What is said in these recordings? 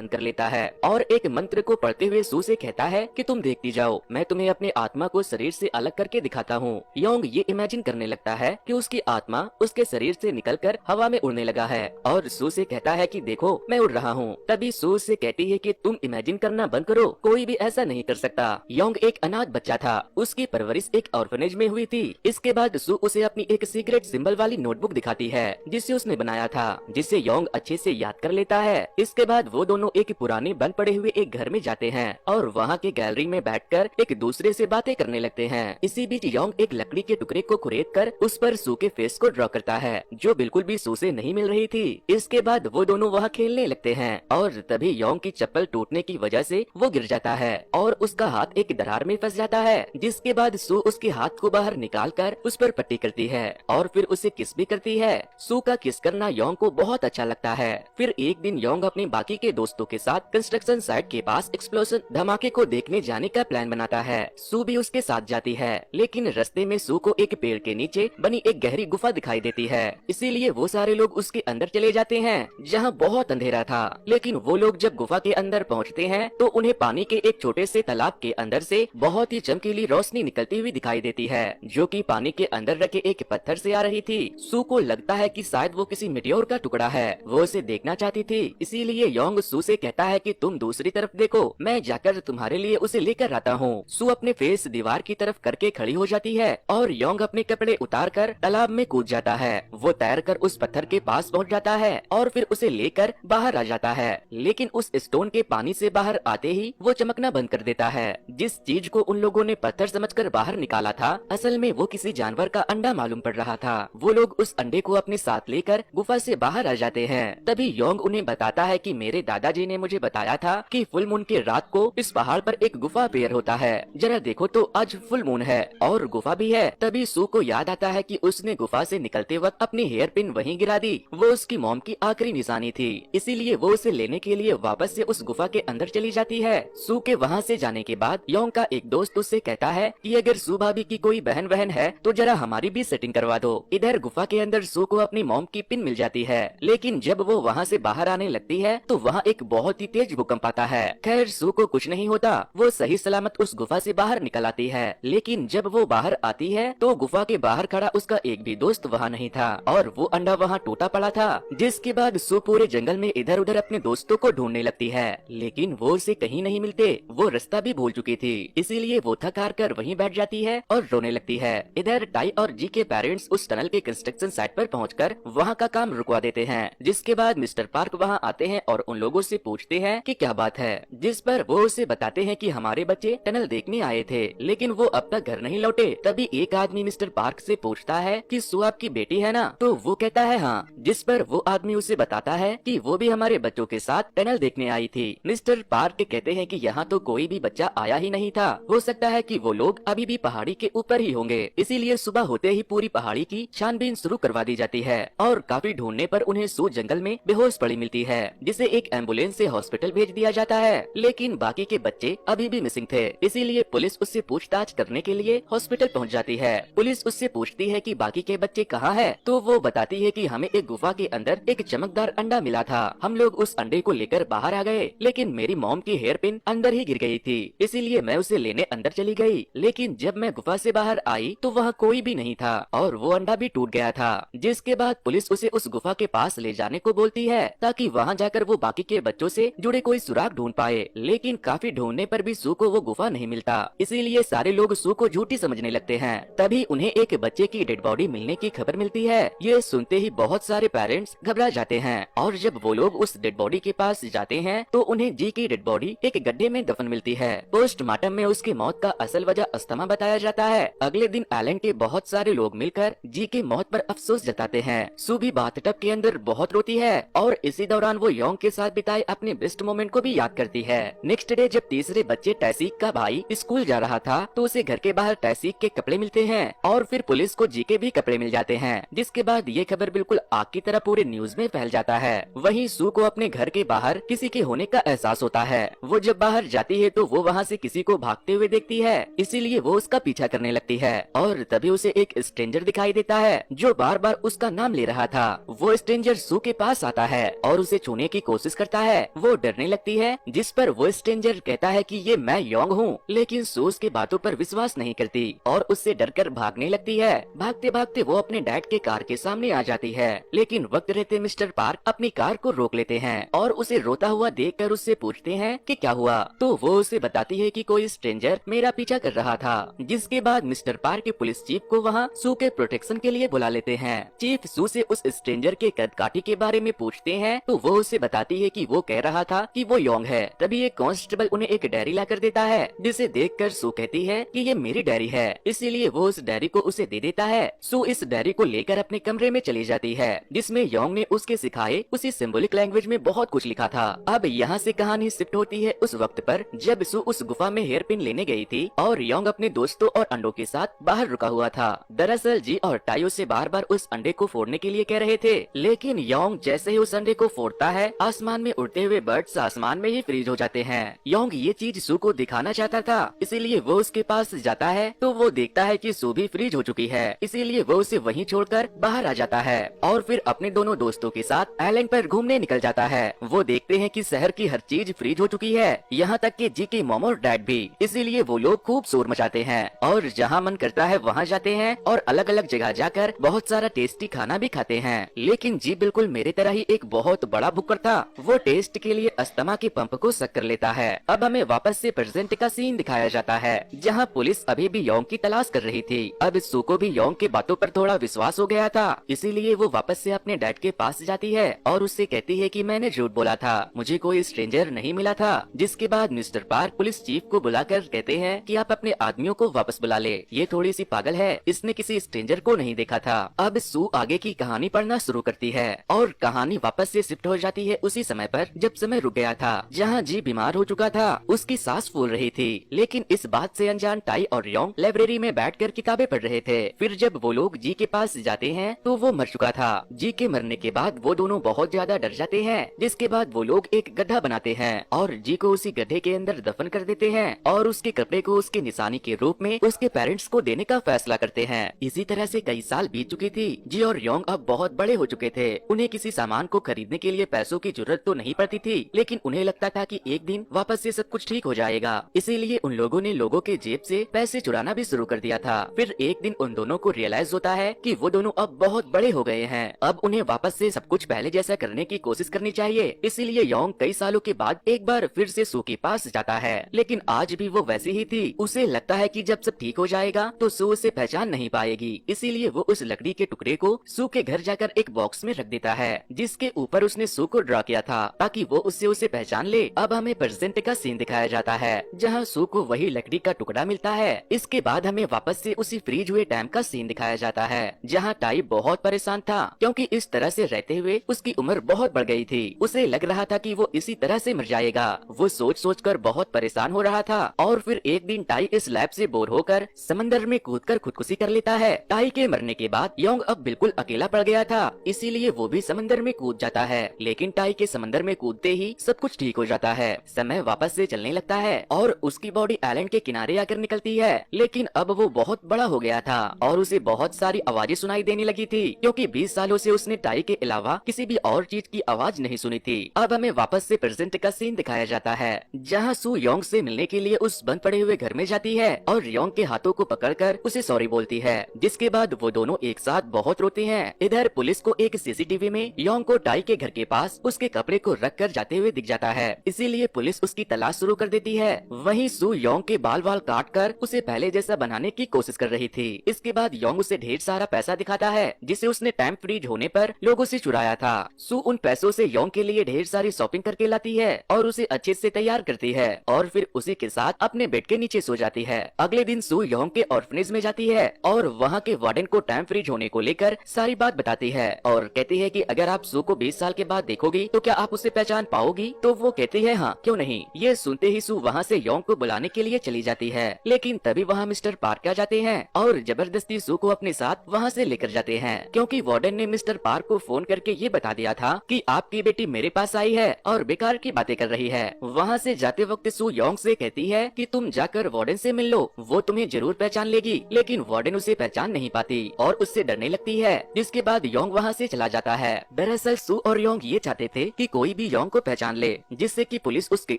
परिवर्तन कर लेता है और एक मंत्र को पढ़ते हुए सू से कहता है कि तुम देखती जाओ, मैं तुम्हें अपने आत्मा को शरीर से अलग करके दिखाता हूँ। योंग ये इमेजिन करने लगता है कि उसकी आत्मा उसके शरीर से निकलकर हवा में उड़ने लगा है और सू से कहता है कि देखो मैं उड़ रहा हूँ। तभी सू से कहती है कि तुम इमेजिन करना बंद करो, कोई भी ऐसा नहीं कर सकता। योंग एक अनाथ बच्चा था, उसकी परवरिश एक ऑर्फनेज में हुई थी। इसके बाद सू उसे अपनी एक सीक्रेट सिंबल वाली नोटबुक दिखाती है जिसे उसने बनाया था, जिसे योंग अच्छे से याद कर लेता है। इसके बाद वो दोनों एक पुराने बंद पड़े हुए एक घर में जाते हैं और वहाँ के गैलरी में बैठकर एक दूसरे से बातें करने लगते हैं। इसी बीच योंग एक लकड़ी के टुकड़े को कुरेद उस पर सू के फेस को ड्रॉ करता है, जो बिल्कुल भी सू से नहीं मिल रही थी। इसके बाद वो दोनों वहाँ खेलने लगते हैं और तभी योंग की चप्पल टूटने की वजह से वो गिर जाता है और उसका हाथ एक दरार में फंस जाता है। जिसके बाद सू उसके हाथ को बाहर निकालकर उस पर पट्टी करती है और फिर उसे किस भी करती है। सू का किस करना योंग को बहुत अच्छा लगता है। फिर एक दिन योंग अपने बाकी के दोस्तों के साथ कंस्ट्रक्शन साइट के पास एक्सप्लोजन धमाके को देखने जाने का प्लान बनाता है। सू भी उसके साथ जाती है, लेकिन रास्ते में सू को एक पेड़ के नीचे बनी एक गहरी गुफा दिखाई देती है, इसीलिए वो सारे लोग उसके अंदर चले जाते हैं जहाँ बहुत अंधेरा था। लेकिन वो लोग जब गुफा के अंदर पहुँचते हैं तो उन्हें पानी के एक छोटे से तालाब के अंदर से बहुत ही चमकीली रोशनी निकलती हुई दिखाई देती है, जो कि पानी के अंदर रखे एक पत्थर से आ रही थी। सू को लगता है कि शायद वो किसी मिटियोर का टुकड़ा है, वो उसे देखना चाहती थी। इसीलिए योंग सू से कहता है कि तुम दूसरी तरफ देखो, मैं जाकर तुम्हारे लिए उसे लेकर आता हूँ। सू अपने फेस दीवार की तरफ करके खड़ी हो जाती है और योंग अपने कपड़े उतार कर तालाब में कूद जाता है। वो तैरकर उस पत्थर के पास पहुँच जाता है और फिर उसे लेकर बाहर आ जाता है, लेकिन उस स्टोन के पानी से बाहर आते ही वो चमकना बंद कर देता है। जिस चीज को उन लोगों ने पत्थर समझकर बाहर निकाला था, असल में वो किसी जानवर का अंडा मालूम पड़ रहा था। वो लोग उस अंडे को अपने साथ लेकर गुफा से बाहर आ जाते हैं। तभी योंग उन्हें बताता है कि मेरे दादाजी ने मुझे बताया था कि फुल मून के रात को इस पहाड़ पर एक गुफा पेयर होता है, जरा देखो तो आज फुल मून है और गुफा भी है। तभी सू को याद आता है कि उसने गुफा से निकलते वक्त अपनी हेयर पिन वहीं गिरा दी, वो उसकी मॉम की आखिरी निशानी थी। इसीलिए वो उसे लेने के लिए वापस से उस गुफा के अंदर चली जाती है। सू के वहाँ से जाने के बाद योंग का एक दोस्त उससे कहता है कि अगर सू भाभी की कोई बहन वहन है तो जरा हमारी भी सेटिंग करवा दो। इधर गुफा के अंदर सू को अपनी मॉम की पिन मिल जाती है, लेकिन जब वो वहाँ से बाहर आने लगती है तो वहाँ एक बहुत ही तेज भूकंप आता है। खैर सू को कुछ नहीं होता, वो सही सलामत उस गुफा से बाहर निकल आती है। लेकिन जब वो बाहर आती है तो गुफा के बाहर खड़ा उसका एक भी दोस्त वहाँ नहीं था और वो अंडा वहाँ टूटा पड़ा था। जिसके बाद सू पूरे जंगल में इधर उधर अपने दोस्तों को ढूंढने लगती है, लेकिन वो उसे कहीं नहीं मिलते। वो रास्ता भी भूल चुकी थी, इसीलिए वो थक हार कर वहीं बैठ जाती है और रोने लगती है। इधर टाई और जी के पेरेंट्स उस टनल के कंस्ट्रक्शन साइट पर पहुंचकर वहां का काम रुकवा देते हैं। जिसके बाद मिस्टर पार्क वहां आते हैं और उन लोगों से पूछते हैं कि क्या बात है, जिस पर वो उसे बताते हैं कि हमारे बच्चे टनल देखने आए थे, लेकिन वो अब तक घर नहीं लौटे। तभी एक आदमी मिस्टर पार्क से पूछता है कि सू आपकी बेटी है ना? तो वो कहता है हाँ। जिस पर वो आदमी उसे बताता है कि वो भी हमारे बच्चों के साथ टनल देखने आई थी। मिस्टर पार्क कहते हैं कि यहाँ तो कोई भी बच्चा आया ही नहीं था, हो सकता है कि वो लोग अभी भी पहाड़ी के ऊपर ही होंगे। इसीलिए सुबह होते ही पूरी पहाड़ी की छानबीन शुरू करवा दी जाती है और काफी ढूंढने पर उन्हें सू जंगल में बेहोश पड़ी मिलती है, जिसे एक एम्बुलेंस से हॉस्पिटल भेज दिया जाता है। लेकिन बाकी के बच्चे अभी भी मिसिंग थे, इसीलिए पुलिस उससे पूछताछ करने के लिए हॉस्पिटल पहुँच जाती है। पुलिस उससे पूछती है कि बाकी के बच्चे कहाँ है, तो वो बताती है कि हमें एक गुफा के अंदर एक चमकदार अंडा मिला था, हम लोग उस अंडे को लेकर बाहर आ गए, लेकिन मेरी मॉम की हेयर पिन अंदर ही गिर गई थी, इसीलिए मैं उसे लेने अंदर चली गई। लेकिन जब मैं गुफा से बाहर आई तो वहाँ कोई भी नहीं था और वो अंडा भी टूट गया था। जिसके बाद पुलिस उसे उस गुफा के पास ले जाने को बोलती है ताकि वहाँ जाकर वो बाकी के बच्चों से जुड़े कोई सुराग ढूंढ पाए। लेकिन काफी ढूंढने पर भी सू को वो गुफा नहीं मिलता, इसीलिए सारे लोग सू को झूठी समझने लगते हैं। तभी उन्हें एक बच्चे की डेड बॉडी मिलने की खबर मिलती है। ये सुनते ही बहुत सारे पेरेंट्स घबरा जाते हैं और जब वो लोग उस डेड बॉडी के पास जाते हैं तो उन्हें जी की डेड बॉडी एक गड्ढे में दफन मिलती है। पोस्टमार्टम में उसकी मौत का असल वजह अस्थमा बताया जाता है। अगले दिन एलन के बहुत सारे लोग मिलकर जी की मौत पर अफसोस जताते हैं। सू भी बाथटब के अंदर बहुत रोती है और इसी दौरान वो योंग के साथ बिताए अपने बेस्ट मोमेंट को भी याद करती है। नेक्स्ट डे जब तीसरे बच्चे टैसीक का भाई स्कूल जा रहा था तो उसे घर के बाहर टैसीक के कपड़े मिलते हैं और फिर पुलिस को जी के भी कपड़े मिल जाते हैं। जिसके बाद ये खबर बिल्कुल आग की तरह पूरे न्यूज में फैल जाता है। वहीं सू को अपने घर के बाहर किसी के होने का एहसास होता है। वो जब बाहर जाती है तो वो वहाँ से किसी को भागते हुए देखती है, इसीलिए वो उसका पीछा करने लगती है और तभी उसे एक स्ट्रेंजर दिखाई देता है जो बार बार उसका नाम ले रहा था। वो स्ट्रेंजर सू के पास आता है और उसे छूने की कोशिश करता है, है वो डरने लगती है, जिस पर वो स्ट्रेंजर कहता है कि ये मैं योंग हूँ। लेकिन सू उसके बातों पर विश्वास नहीं करती और उससे डरकर भागने लगती है। भागते भागते वो अपने डैड के कार के सामने आ जाती है, लेकिन वक्त रहते मिस्टर पार्क अपनी कार को रोक लेते हैं और उसे रोता हुआ देखकर उससे पूछते हैं कि क्या हुआ। तो वो उसे बताती है कि कोई स्ट्रेंजर मेरा पीछा कर रहा था। जिसके बाद मिस्टर पार्क के पुलिस चीफ को वहाँ सू के प्रोटेक्शन के लिए बुला लेते हैं। चीफ सू से उस स्ट्रेंजर के कदकाठी के बारे में पूछते हैं तो वो उसे बताती है कि वो कह रहा था कि वो योंग है। तभी एक कांस्टेबल उन्हें एक डायरी ला कर देता है, जिसे देखकर सू कहती है कि ये मेरी डायरी है, इसीलिए वो उस डायरी को उसे दे देता है। सू इस डायरी को लेकर अपने कमरे में चली जाती है, जिसमें योंग ने उसके सिखाए उसी सिंबॉलिक लैंग्वेज में बहुत कुछ लिखा था। अब यहाँ से कहानी शिफ्ट होती है उस वक्त पर जब सू उस गुफा में हेयर पिन लेने गई थी और योंग अपने दोस्तों और अंडों के साथ बाहर रुका हुआ था। दरअसल जी और टाई उसे बार बार उस अंडे को फोड़ने के लिए कह रहे थे, लेकिन योंग जैसे ही उस अंडे को फोड़ता है आसमान में उड़ते हुए बर्ड्स आसमान में ही फ्रीज हो जाते हैं। योंग ये चीज सू को दिखाना चाहता था, इसीलिए वो उसके पास जाता है तो वो देखता है कि सू भी फ्रीज हो चुकी है, इसीलिए वो उसे वहीं छोड़कर बाहर आ जाता है और फिर अपने दोनों दोस्तों के साथ आइलैंड पर घूमने निकल जाता है। वो देखते हैं कि शहर की हर चीज फ्रीज हो चुकी है, यहाँ तक कि जी के मॉम और डैड भी, इसीलिए वो लोग खूब शोर मचाते हैं और जहाँ मन करता है वहाँ जाते हैं और अलग अलग जगह जाकर बहुत सारा टेस्टी खाना भी खाते हैं। लेकिन जी बिल्कुल मेरे तरह ही एक बहुत बड़ा भुक्कड़ था, वो टेस्ट के लिए अस्थमा के पंप को सक कर लेता है। अब हमें वापस से प्रेजेंट का सीन दिखाया जाता है, जहाँ पुलिस अभी भी योंग की तलाश कर रही थी। अब सू को भी योंग के बातों पर थोड़ा विश्वास हो गया था, इसीलिए वो वापस से अपने डैड के पास जाती है और उससे कहती है कि मैंने झूठ बोला था, मुझे कोई स्ट्रेंजर नहीं मिला था। जिसके बाद मिस्टर पार्क पुलिस चीफ को बुलाकर कहते हैं कि आप अपने आदमियों को वापस बुला ले, ये थोड़ी सी पागल है, इसने किसी स्ट्रेंजर को नहीं देखा था। अब सू आगे की कहानी पढ़ना शुरू करती है और कहानी वापस से शिफ्ट हो जाती है उसी समय पर जब समय रुक गया था, जहाँ जी बीमार हो चुका था, उसकी सांस फूल रही थी। लेकिन इस बात से अनजान टाई और योंग लाइब्रेरी में बैठकर किताबें पढ़ रहे थे। फिर जब वो लोग जी के पास जाते हैं तो वो मर चुका था। जी के मरने के बाद वो दोनों बहुत ज्यादा डर जाते हैं, जिसके बाद वो लोग एक गड्ढा बनाते हैं और जी को उसी गड्ढे के अंदर दफन कर देते हैं और उसके कपड़े को उसके निशानी के रूप में उसके पेरेंट्स को देने का फैसला करते हैं। इसी तरह से कई साल बीत चुकी थी। जी और योंग अब बहुत बड़े हो चुके थे, उन्हें किसी सामान को खरीदने के लिए पैसों की जरूरत तो नहीं पड़ती थी, लेकिन उन्हें लगता था कि एक दिन वापस से सब कुछ ठीक हो जाएगा, इसीलिए उन लोगों ने लोगों के जेब से पैसे चुराना भी शुरू कर दिया था। फिर एक दिन उन दोनों को रियलाइज होता है कि वो दोनों अब बहुत बड़े हो गए हैं, अब उन्हें वापस से सब कुछ पहले जैसा करने की कोशिश करनी चाहिए। इसीलिए योंग कई सालों के बाद एक बार फिर से सू के पास जाता है, लेकिन आज भी वो वैसी ही थी। उसे लगता है कि जब सब ठीक हो जाएगा तो सू उसे पहचान नहीं पाएगी, इसीलिए वो उस लकड़ी के टुकड़े को सू के घर जाकर एक बॉक्स में रख देता है, जिसके ऊपर उसने सू को ड्रा किया था ताकि वो उससे उसे पहचान ले। अब हमें प्रेजेंट का सीन दिखाया जाता है, जहाँ सू को वही लकड़ी का टुकड़ा मिलता है। इसके बाद हमें वापस से उसी फ्रीज हुए डैम का सीन दिखाया जाता है, जहाँ टाई बहुत परेशान था, क्योंकि इस तरह से रहते हुए उसकी उम्र बहुत बढ़ गई थी। उसे लग रहा था कि वो इसी तरह से मर जाएगा। वो सोच सोच कर बहुत परेशान हो रहा था और फिर एक दिन टाई इस लैब से बोर होकर समंदर में कूदकर खुदकुशी कर लेता है। टाई के मरने के बाद योंग अब बिल्कुल अकेला पड़ गया था, इसीलिए वो भी समंदर में कूद जाता है। लेकिन टाई के समंदर में कूदते ही सब कुछ ठीक हो जाता है, समय वापस से चलने लगता है और उसकी बॉडी आइलैंड के किनारे आकर निकलती है। लेकिन अब वो बहुत बड़ा हो गया था और उसे बहुत सारी आवाजें सुनाई देने लगी थी, क्योंकि 20 सालों से उसने टाई के अलावा किसी भी और चीज की आवाज नहीं सुनी थी। अब हमें वापस से प्रेजेंट का सीन दिखाया जाता है, जहाँ सू योंग से मिलने के लिए उस बंद पड़े हुए घर में जाती है और योंग के हाथों को पकड़कर उसे सॉरी बोलती है, जिसके बाद वो दोनों एक साथ बहुत रोते हैं। इधर पुलिस को एक सीसीटीवी में योंग को टाई के घर के पास उसके कपड़े को रख कर जाते हुए दिख जाता है, इसीलिए पुलिस उसकी तलाश शुरू कर देती है। वहीं सू योंग के बाल काट कर उसे पहले जैसा बनाने की कोशिश कर रही थी। इसके बाद योंग उसे ढेर सारा पैसा दिखाता है, जिसे उसने टाइम फ्रीज होने पर लोगों से चुराया था। सू उन पैसों से योंग के लिए ढेर सारी शॉपिंग करके लाती है और उसे अच्छे से तैयार करती है और फिर उसी के साथ अपने बेड के नीचे सो जाती है। अगले दिन सू योंग के ऑर्फनेज में जाती है और वहाँ के वार्डन को टाइम फ्रीज होने को लेकर सारी बात बताती है और कहती है कि अगर आप सू को 20 साल के बाद देखोगी तो क्या आप उसे पहचान पाओगी? तो वो कहती है हाँ, क्यों नहीं। ये सुनते ही सू वहाँ से योंग को बुलाने के लिए चली जाती है, लेकिन तभी वहाँ मिस्टर पार्क आ जाते हैं और जबरदस्ती सू को अपने साथ वहाँ से लेकर जाते हैं, क्योंकि वार्डन ने मिस्टर पार्क को फोन करके ये बता दिया था कि आपकी बेटी मेरे पास आई है और बेकार की बातें कर रही है। वहाँ से जाते वक्त सू योंग से कहती है कि तुम जाकर वार्डन से मिल लो, वो तुम्हें जरूर पहचान लेगी। लेकिन वार्डन उसे पहचान नहीं पाती और उससे डरने लगती है, जिसके बाद योंग वहाँ से चला जाता है। दरअसल सू और योंग ये चाहते थे कि कोई कोई भी योंग को पहचान ले, जिससे कि पुलिस उसके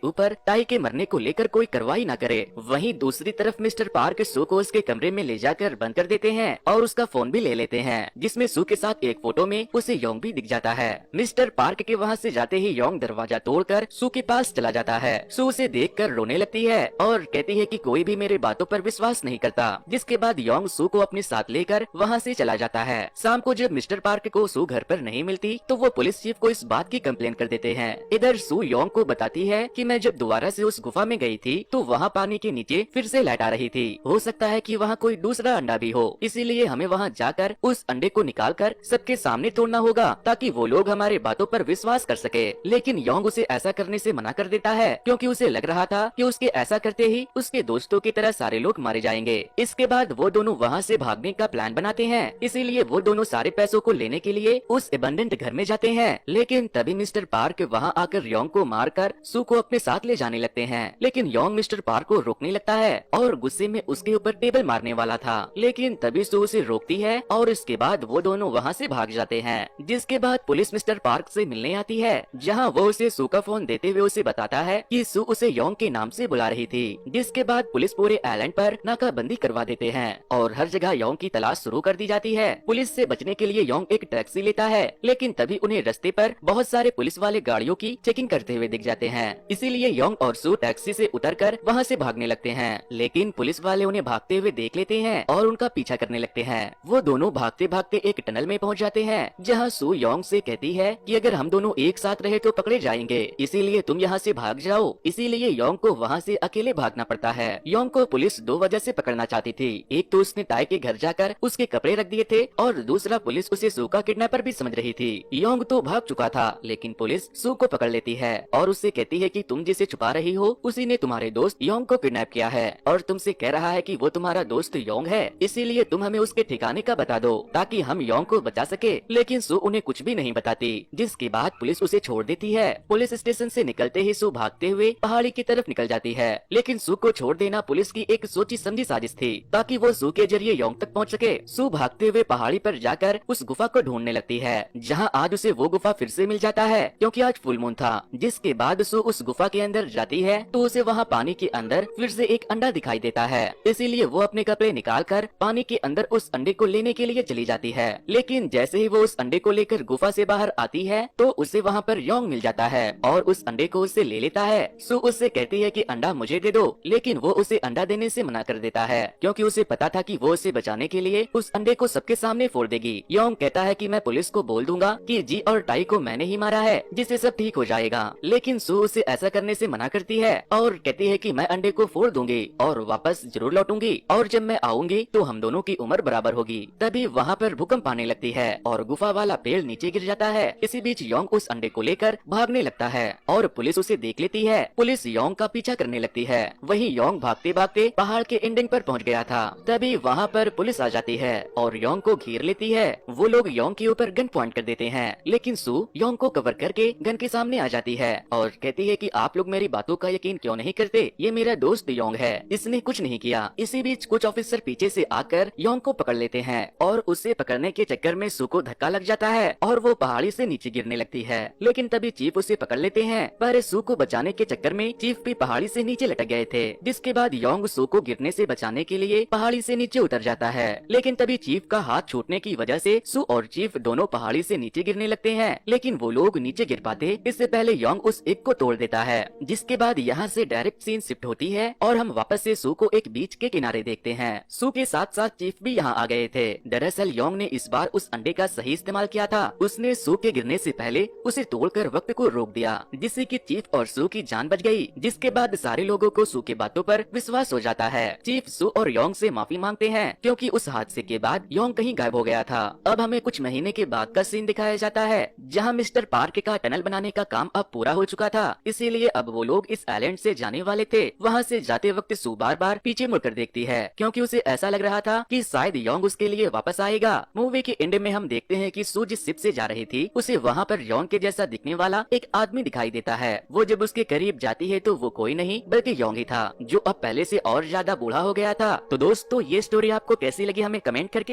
ऊपर टाई के मरने को लेकर कोई कार्रवाई न करे। वहीं दूसरी तरफ मिस्टर पार्क सू को उसके कमरे में ले जाकर बंद कर देते हैं और उसका फोन भी ले लेते हैं, जिसमें सू के साथ एक फोटो में उसे योंग भी दिख जाता है। मिस्टर पार्क के वहाँ से जाते ही योंग दरवाजा तोड़कर सू के पास चला जाता है। सू उसे देखकर रोने लगती है और कहती है कि कोई भी मेरे बातों पर विश्वास नहीं करता, जिसके बाद योंग सू को अपने साथ लेकर वहाँ से चला जाता है। शाम को जब मिस्टर पार्क को सू घर पर नहीं मिलती तो वो पुलिस चीफ को इस बात की कंप्लेन कर देते हैं। इधर सू योंग को बताती है कि मैं जब दोबारा से उस गुफा में गई थी तो वहाँ पानी के नीचे फिर से लाइट आ रही थी। हो सकता है कि वहाँ कोई दूसरा अंडा भी हो, इसीलिए हमें वहाँ जाकर उस अंडे को निकालकर सबके सामने तोड़ना होगा ताकि वो लोग हमारे बातों पर विश्वास कर सके। लेकिन योंग उसे ऐसा करने से मना कर देता है क्योंकि उसे लग रहा था कि उसके ऐसा करते ही उसके दोस्तों की तरह सारे लोग मारे जाएंगे। इसके बाद वो दोनों वहाँ से भागने का प्लान बनाते हैं, इसीलिए वो दोनों सारे पैसों को लेने के लिए उस एबंडेंट घर में जाते हैं। लेकिन तभी मिस्टर पार्क वहाँ आकर योंग को मारकर सू को अपने साथ ले जाने लगते हैं। लेकिन योंग मिस्टर पार्क को रोकने लगता है और गुस्से में उसके ऊपर टेबल मारने वाला था, लेकिन तभी सू उसे रोकती है और इसके बाद वो दोनों वहाँ से भाग जाते हैं। जिसके बाद पुलिस मिस्टर पार्क से मिलने आती है, जहाँ वो उसे सू का फोन देते हुए उसे बताता है कि सू उसे योंग के नाम से बुला रही थी। जिसके बाद पुलिस पूरे आइलैंड पर नाकाबंदी करवा देते हैं और हर जगह योंग की तलाश शुरू कर दी जाती है। पुलिस से बचने के लिए योंग एक टैक्सी लेता है, लेकिन तभी उन्हें रास्ते पर बहुत सारे पुलिस वाले गाड़ियों की चेकिंग करते हुए दिख जाते हैं। इसीलिए योंग और सू टैक्सी से उतरकर वहाँ से भागने लगते हैं, लेकिन पुलिस वाले उन्हें भागते हुए देख लेते हैं और उनका पीछा करने लगते हैं। वो दोनों भागते भागते एक टनल में पहुँच जाते हैं, जहाँ सू योंग से कहती है कि अगर हम दोनों एक साथ रहे तो पकड़े जाएंगे, इसीलिए तुम यहाँ से भाग जाओ। इसीलिए योंग को वहाँ से अकेले भागना पड़ता है। योंग को पुलिस दो वजह से पकड़ना चाहती थी, एक तो उसने टाई के घर जाकर उसके कपड़े रख दिए थे और दूसरा पुलिस उसे सू का किडनैपर भी समझ रही थी। योंग तो भाग चुका था, लेकिन पुलिस सू को पकड़ लेती है और उससे कहती है कि तुम जिसे छुपा रही हो उसी ने तुम्हारे दोस्त योंग को किडनैप किया है और तुमसे कह रहा है कि वो तुम्हारा दोस्त योंग है, इसीलिए तुम हमें उसके ठिकाने का बता दो ताकि हम योंग को बचा सके। लेकिन सू उन्हें कुछ भी नहीं बताती, जिसके बाद पुलिस उसे छोड़ देती है। पुलिस स्टेशन से निकलते ही सू भागते हुए पहाड़ी की तरफ निकल जाती है, लेकिन सू को छोड़ देना पुलिस की एक सोची समझी साजिश थी ताकि वो सू के जरिए योंग तक पहुंच सके। सू भागते हुए पहाड़ी पर जाकर उस गुफा को ढूंढने लगती है, जहां आज उसे वो गुफा फिर से मिल जाता है क्योंकि आज फुल मून था। जिसके बाद सू उस गुफा के अंदर जाती है तो उसे वहां पानी के अंदर फिर से एक अंडा दिखाई देता है, इसीलिए वो अपने कपड़े निकालकर पानी के अंदर उस अंडे को लेने के लिए चली जाती है। लेकिन जैसे ही वो उस अंडे को लेकर गुफा से बाहर आती है तो उसे वहाँ पर योंग मिल जाता है और उस अंडे को उससे ले लेता है। सू उससे कहती है कि अंडा मुझे दे दो, लेकिन वो उसे अंडा देने से मना कर देता है क्योंकि उसे पता था कि वो उसे बचाने के लिए उस अंडे को सबके सामने फोड़ देगी। योंग कहता है कि मैं पुलिस को बोल दूंगा कि जी और टाई को मैंने ही मारा है, जिससे सब ठीक हो जाएगा। लेकिन सू उसे ऐसा करने से मना करती है और कहती है कि मैं अंडे को फोड़ दूंगी और वापस जरूर लौटूंगी और जब मैं आऊंगी तो हम दोनों की उम्र बराबर होगी। तभी वहाँ पर भूकंप आने लगती है और गुफा वाला पेड़ नीचे गिर जाता है। इसी बीच योंग उस अंडे को लेकर भागने लगता है और पुलिस उसे देख लेती है। पुलिस योंग का पीछा करने लगती है। वहीं योंग भागते भागते पहाड़ के एंडिंग पर पहुंच गया था। तभी वहाँ पर पुलिस आ जाती है और योंग को घेर लेती है। वो लोग योंग के ऊपर गन पॉइंट कर देते हैं, लेकिन सू योंग को कवर करके गन के सामने आ जाती है और कहती है कि आप लोग मेरी बातों का यकीन क्यों नहीं करते, ये मेरा दोस्त योंग है, इसने कुछ नहीं किया। इसी बीच कुछ ऑफिसर पीछे से आकर योंग को पकड़ लेते हैं और उसे पकड़ने के चक्कर में सू को धक्का लग जाता है और वो पहाड़ी से नीचे गिरने लगती है। लेकिन तभी चीफ उसे पकड़ लेते हैं, पर सू को बचाने के चक्कर में चीफ भी पहाड़ी से नीचे लटक गए थे। जिसके बाद योंग सू को गिरने से बचाने के लिए पहाड़ी से नीचे उतर जाता है, लेकिन तभी चीफ का हाथ छूटने की वजह से सू और चीफ दोनों पहाड़ी से नीचे गिरने लगते हैं। लेकिन वो लोग नीचे गिर पाते इससे पहले योंग उस एक को तोड़ देता है। जिसके बाद यहाँ से डायरेक्ट सीन शिफ्ट होती है और हम वापस से सू को एक बीच के किनारे देखते हैं। सू के साथ साथ चीफ भी यहाँ आ गए थे। दरअसल योंग ने इस बार उस अंडे का सही इस्तेमाल किया था। उसने सू के गिरने से पहले उसे तोड़कर वक्त को रोक दिया, जिससे कि चीफ और सू की जान बच गई। जिसके बाद सारे लोगों को सू के बातों पर विश्वास हो जाता है। चीफ सू और योंग से माफी मांगते हैं क्योंकि उस हादसे के बाद योंग कहीं गायब हो गया था। अब हमें कुछ महीने के बाद का सीन दिखाया जाता है, जहाँ मिस्टर पार्क का टनल बनाने का काम अब पूरा हो चुका था, इसीलिए अब वो लोग इस आइलैंड से जाने वाले थे। वहाँ से जाते वक्त सू बार बार पीछे मुड़कर देखती है क्योंकि उसे ऐसा लग रहा था कि शायद योंग उसके लिए वापस आएगा। मूवी के एंड में हम देखते हैं कि सू जिस शिप से जा रही थी उसे वहाँ पर योंग के जैसा दिखने वाला एक आदमी दिखाई देता है। वो जब उसके करीब जाती है तो वो कोई नहीं बल्कि योंग ही था, जो अब पहले से और ज्यादा बूढ़ा हो गया था। तो दोस्तों ये स्टोरी आपको कैसी लगी हमें कमेंट करके